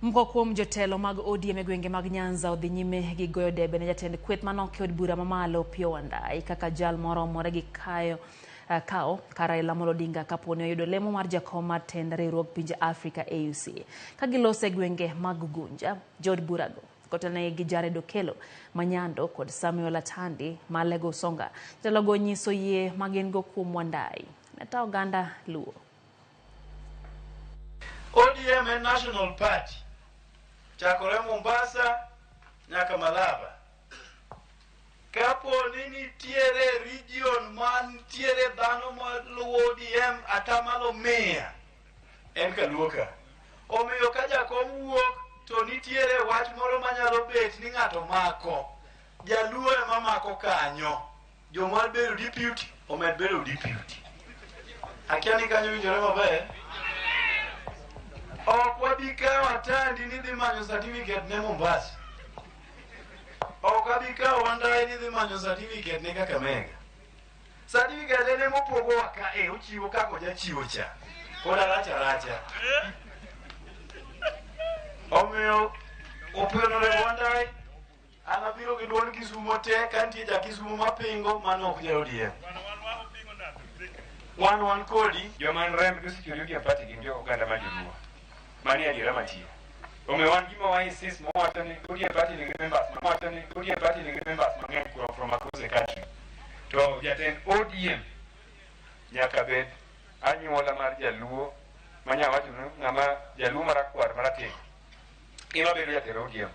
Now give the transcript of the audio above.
Moko kuom jotelo mag ODM e gwenge mag Nyanza odhi nyime gi goyo debe ne jatend kweth manok e od bura mamalo Pio Wandai kaka jal moro omore gi kao ka Raila Odinga kaponi oyudo lemo mar jakom mar tend riwruog pinje Afrika AUC. Ka gilose gwenge mag Gunja, jod burago kotene gi Jared Okelo Manyando kod Samuel Atandi ma Lego Songa. Jalogo nyiso yie magin go kuom Wandai. Neta oganda Luo. ODM and National Party chakore Mombasa nyaka Malaba. Kapo nini tiere region man tiere dhano maluwo ODM atamalo mia en Kaluo ka. Omiyo ka jakom wuok to nitiere wach moro manyalo bet ni ng'ato mako. Jaluo ema mako kanyo. Jomar bedo deputy omed bedo deputy. Akia ni kanyo winjore maber. Ok wabika Atandi ni dhi manyo certificate ne Mombasa. Ok wabika Wandai ni dhi manyo certificate ne Kakamega. Certificate ne mopogore ka ochiwo kako jachiwo cha. Koda racha. Omiyo opionore Wandai anabiro gi duond Kisumo te kantie ja Kisumo mapingo mano ok ja ODM. Wan kodi joman rem security party gin jo oganda majuruo. Mani adiera mantie. Omewan gima wa insist mo wacho ni ODM party nigi members mang'eny from across the country. To jatend ODM nyaka bed anyuola mar jaluo manya wacho ng'ama jaluo marakwar marateng'. Ema bedo jatend ODM.